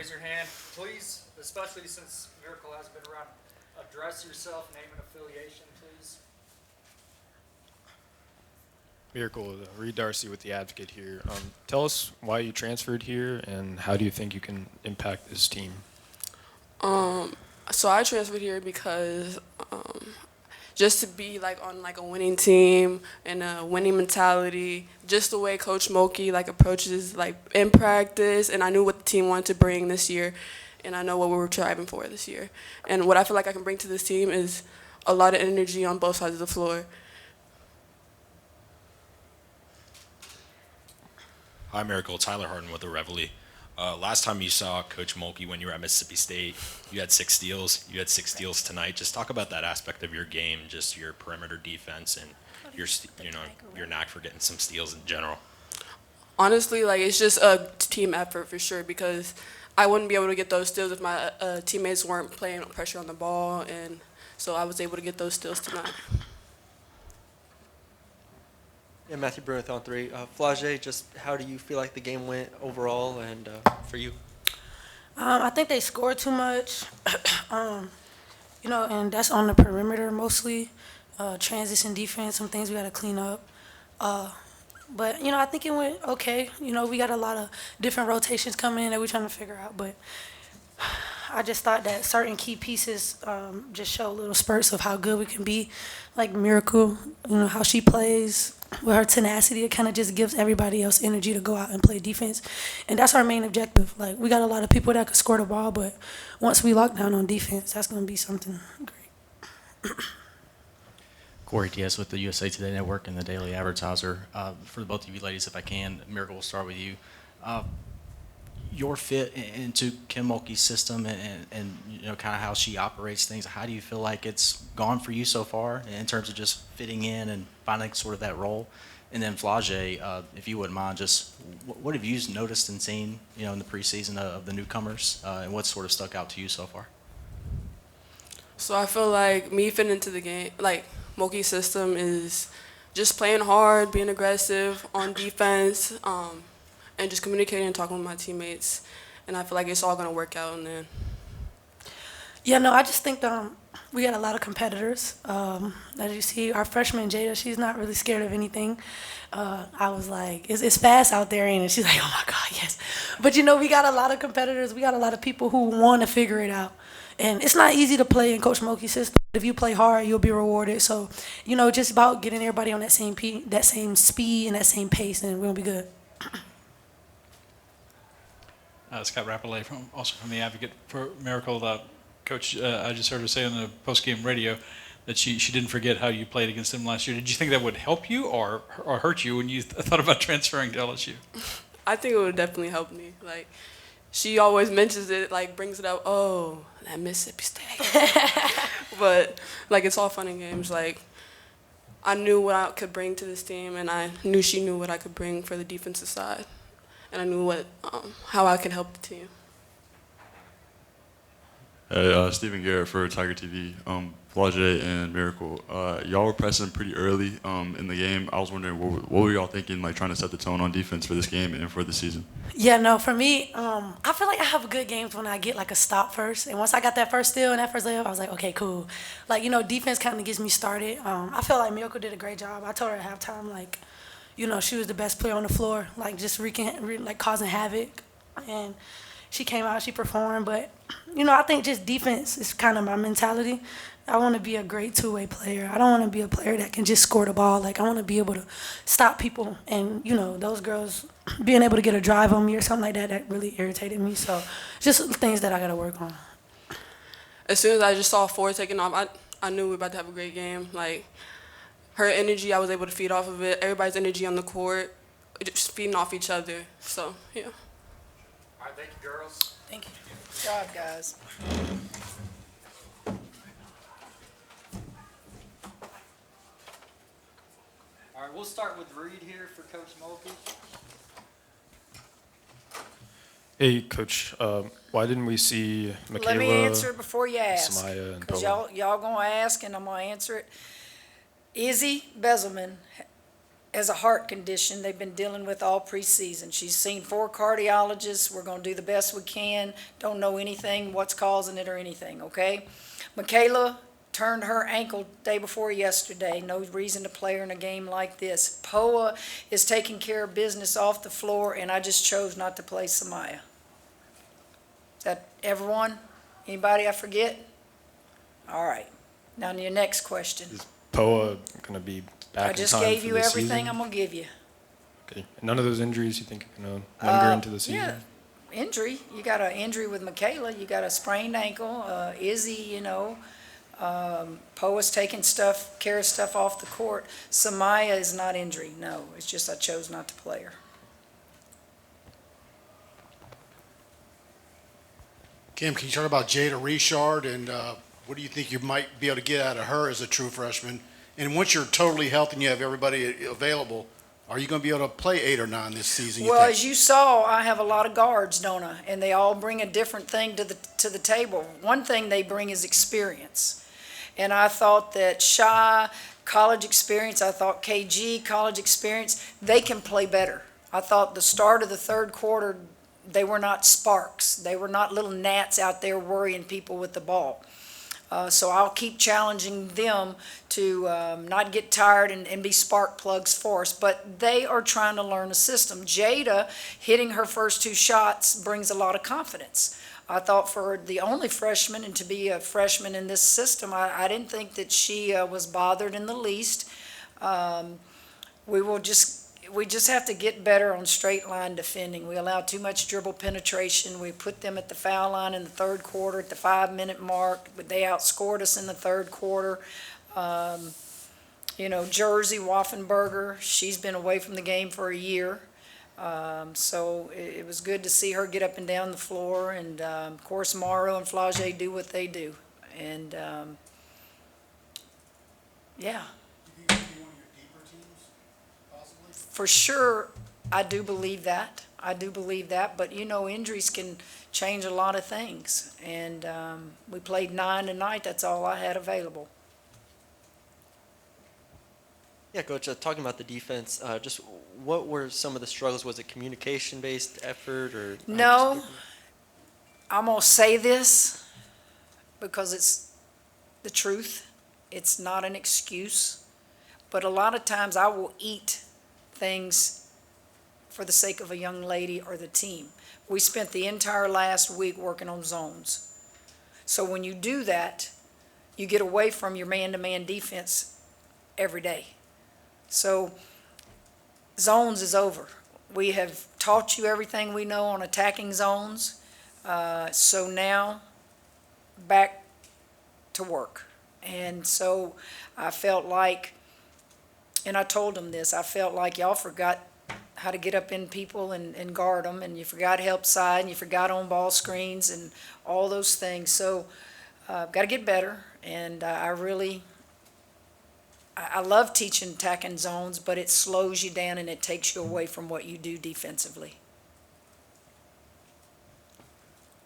raise your hand. Please, especially since Miracle has been around, address yourself, name and affiliation, please. Miracle, Reed Darcy with The Advocate here. Tell us why you transferred here and how do you think you can impact this team? So I transferred here because just to be like on like a winning team and a winning mentality, just the way Coach Mulkey like approaches like in practice, and I knew what the team wanted to bring this year, and I know what we were striving for this year. And what I feel like I can bring to this team is a lot of energy on both sides of the floor. Hi, Miracle. Tyler Harden with the Reveille. Last time you saw Coach Mulkey when you were at Mississippi State, you had 6 steals. You had 6 steals tonight. Just talk about that aspect of your game, just your perimeter defense and your knack for getting some steals in general. Honestly, like it's just a team effort for sure because I wouldn't be able to get those steals if my teammates weren't playing pressure on the ball, and so I was able to get those steals tonight. Yeah, Matthew Bruin on 3. Flau'Jae, just how do you feel like the game went overall and for you? I think they scored too much, and that's on the perimeter mostly. Transition defense, some things we got to clean up. But, I think it went okay. We got a lot of different rotations coming in that we're trying to figure out. But I just thought that certain key pieces just show little spurts of how good we can be. Like Miracle, how she plays with her tenacity. It kind of just gives everybody else energy to go out and play defense. And that's our main objective. Like, we got a lot of people that could score the ball, but once we lock down on defense, that's going to be something great. Corey Diaz with the USA Today Network and the Daily Advertiser. For the both of you ladies, if I can, Miracle, we'll start with you. Your fit into Kim Mulkey's system and kind of how she operates things, how do you feel like it's gone for you so far in terms of just fitting in and finding sort of that role? And then Flau'Jae, if you wouldn't mind, just what have you noticed and seen in the preseason of the newcomers, and what sort of stuck out to you so far? So I feel like me fitting into the game, like Mulkey's system is just playing hard, being aggressive on defense, and just communicating and talking with my teammates. And I feel like it's all going to work out in the end. Yeah, no, I just think we got a lot of competitors. As you see, our freshman, Jada, she's not really scared of anything. I was like, it's fast out there, ain't it? She's like, oh, my God, yes. But, we got a lot of competitors. We got a lot of people who want to figure it out. And it's not easy to play in Coach Mulkey's system. If you play hard, you'll be rewarded. So, just about getting everybody on that same speed and that same pace, and we'll be good. Scott Rappelay, also from The Advocate for Miracle. Coach, I just heard her say on the postgame radio that she didn't forget how you played against him last year. Did you think that would help you or hurt you when you thought about transferring to LSU? I think it would definitely help me. Like, she always mentions it, like brings it up, oh, that Mississippi State. But, like, it's all fun and games. Like, I knew what I could bring to this team, and I knew she knew what I could bring for the defensive side. And I knew how I could help the team. Hey, Stephen Garrett for Tiger TV. Flau'Jae and Miracle, y'all were pressing pretty early in the game. I was wondering, what were y'all thinking, like trying to set the tone on defense for this game and for the season? Yeah, no, for me, I feel like I have good games when I get like a stop first. And once I got that first steal and that first layup, I was like, okay, cool. Like, defense kind of gets me started. I feel like Miracle did a great job. I told her at halftime, like, she was the best player on the floor, like just causing havoc. And she came out, she performed. But, I think just defense is kind of my mentality. I want to be a great two-way player. I don't want to be a player that can just score the ball. Like, I want to be able to stop people. And, those girls being able to get a drive on me or something like that, that really irritated me. So just things that I got to work on. As soon as I just saw Ford taking off, I knew we were about to have a great game. Like, her energy, I was able to feed off of it. Everybody's energy on the court, just feeding off each other. So, yeah. All right, thank you, girls. Thank you. Good job, guys. All right, we'll start with Reed here for Coach Mulkey. Hey, Coach, why didn't we see Michaela, Let me answer it before you ask. Samaya, and Because Bowen? y'all going to ask, and I'm going to answer it. Izzy Bezelman has a heart condition they've been dealing with all preseason. She's seen 4 cardiologists. We're going to do the best we can. Don't know anything, what's causing it or anything, okay? Michaela turned her ankle day before yesterday. No reason to play her in a game like this. Poa is taking care of business off the floor, and I just chose not to play Samaya. Is that everyone? Anybody I forget? All right. Now to your next question. Is Poa going to be back I in just time gave for you this everything season? I'm going to give you. Okay. None of those injuries you think are going to linger into the season? Yeah, injury. You got an injury with Michaela. You got a sprained ankle. Izzy, Poa's taking care of stuff off the court. Samaya is not injury. No, it's just I chose not to play her. Kim, can you talk about Jada Richard and what do you think you might be able to get out of her as a true freshman? And once you're totally healthy and you have everybody available, are you going to be able to play 8 or 9 this season? Well, as you saw, I have a lot of guards, don't I? And they all bring a different thing to the table. One thing they bring is experience. And I thought that Shy, college experience, I thought KG, college experience, they can play better. I thought the start of the third quarter, they were not sparks. They were not little gnats out there worrying people with the ball. So I'll keep challenging them to not get tired and be spark plugs for us. But they are trying to learn a system. Jada hitting her first 2 shots brings a lot of confidence. I thought for the only freshman and to be a freshman in this system, I didn't think that she was bothered in the least. We just have to get better on straight line defending. We allow too much dribble penetration. We put them at the foul line in the third quarter at the 5-minute mark, but they outscored us in the third quarter. Jersey Waffenberger, she's been away from the game for a year. So it was good to see her get up and down the floor. And, of course, Morrow and Flau'Jae do what they do. And, yeah. For sure, I do believe that. But, injuries can change a lot of things. And we played 9 tonight. That's all I had available. Yeah, Coach, talking about the defense, just what were some of the struggles? Was it communication-based effort or? No, I'm going to say this because it's the truth. It's not an excuse. But a lot of times I will eat things for the sake of a young lady or the team. We spent the entire last week working on zones. So when you do that, you get away from your man-to-man defense every day. So zones is over. We have taught you everything we know on attacking zones. So now back to work. And so I felt like, and I told them this, I felt like y'all forgot how to get up in people and guard them, and you forgot help side, and you forgot on ball screens and all those things. So got to get better, and I love teaching attacking zones, but it slows you down and it takes you away from what you do defensively.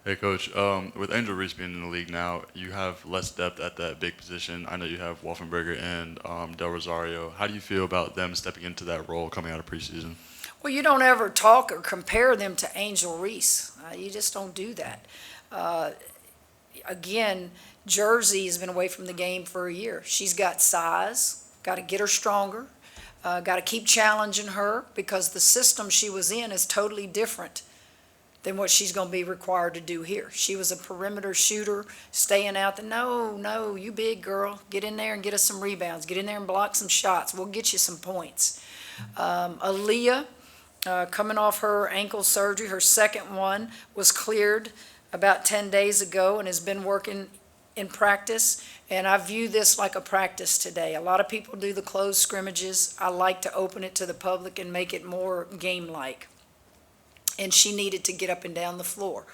Hey, Coach. With Angel Reese being in the league now, you have less depth at that big position. I know you have Waffenberger and Del Rosario. How do you feel about them stepping into that role coming out of preseason? Well, you don't ever talk or compare them to Angel Reese. You just don't do that. Again, Jersey has been away from the game for a year. She's got size, got to get her stronger, got to keep challenging her because the system she was in is totally different than what she's going to be required to do here. She was a perimeter shooter, staying out there. No, you big girl. Get in there and get us some rebounds. Get in there and block some shots. We'll get you some points. Aaliyah, coming off her ankle surgery, her second one, was cleared about 10 days ago and has been working in practice. And I view this like a practice today. A lot of people do the closed scrimmages. I like to open it to the public and make it more game-like. And she needed to get up and down the floor.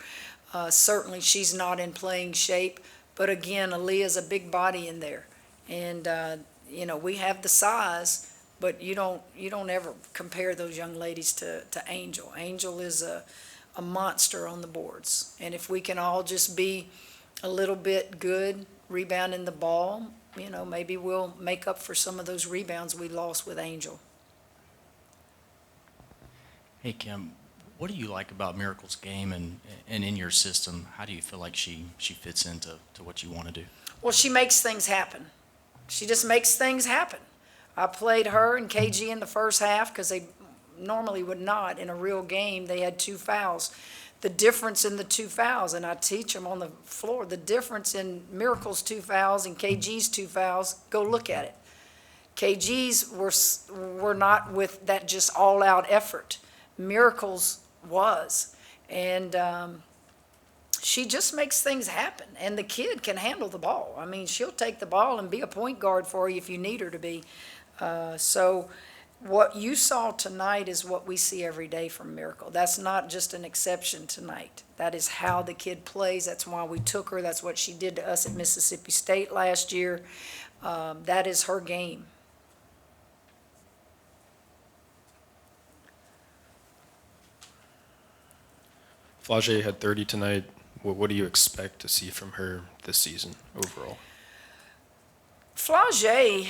Certainly she's not in playing shape, but again, Aaliyah's a big body in there. And, we have the size, but you don't ever compare those young ladies to Angel. Angel is a monster on the boards. And if we can all just be a little bit good rebounding the ball, maybe we'll make up for some of those rebounds we lost with Angel. Hey, Kim, what do you like about Miracle's game and in your system? How do you feel like she fits into what you want to do? Well, she makes things happen. She just makes things happen. I played her and KG in the first half because they normally would not. In a real game, they had 2 fouls. The difference in the 2 fouls, and I teach them on the floor, the difference in Miracle's 2 fouls and KG's 2 fouls, go look at it. KG's were not with that just all-out effort. Miracle's was. And she just makes things happen. And the kid can handle the ball. I mean, she'll take the ball and be a point guard for you if you need her to be. So what you saw tonight is what we see every day from Miracle. That's not just an exception tonight. That is how the kid plays. That's why we took her. That's what she did to us at Mississippi State last year. That is her game. Flau'Jae had 30 tonight. What do you expect to see from her this season overall? Flau'Jae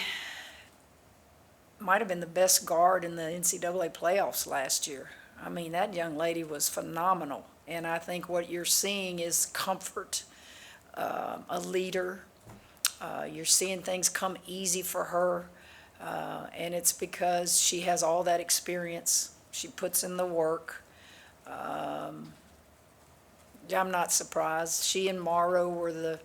might have been the best guard in the NCAA playoffs last year. I mean, that young lady was phenomenal. And I think what you're seeing is comfort, a leader. You're seeing things come easy for her. And it's because she has all that experience. She puts in the work. I'm not surprised. She and Morrow were the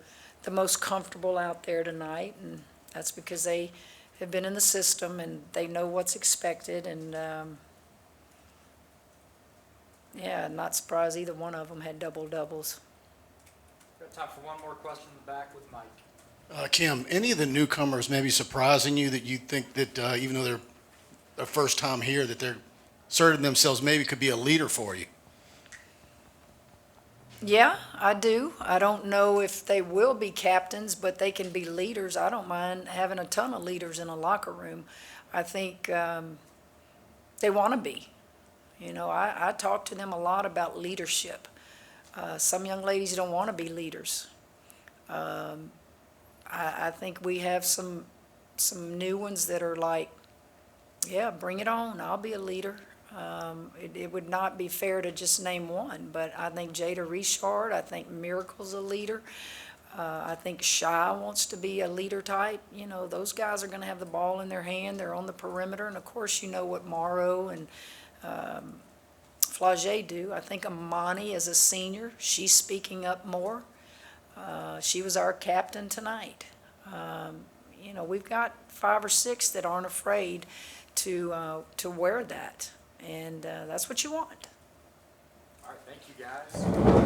most comfortable out there tonight, and that's because they have been in the system and they know what's expected. And yeah, not surprised either one of them had double-doubles. Got time for one more question in the back with Mike. Kim, any of the newcomers maybe surprising you that you think that even though they're their first time here, that they're asserting themselves maybe could be a leader for you? Yeah, I do. I don't know if they will be captains, but they can be leaders. I don't mind having a ton of leaders in a locker room. I think they want to be. You know, I talk to them a lot about leadership. Some young ladies don't want to be leaders. I think we have some new ones that are like, yeah, bring it on. I'll be a leader. It would not be fair to just name one, but I think Jada Richard, I think Miracle's a leader. I think Shy wants to be a leader type. You know, those guys are going to have the ball in their hand. They're on the perimeter. And, of course, you know what Morrow and Flau'Jae do. I think Amani is a senior. She's speaking up more. She was our captain tonight. You know, we've got 5 or 6 that aren't afraid to wear that. And that's what you want. All right, thank you guys.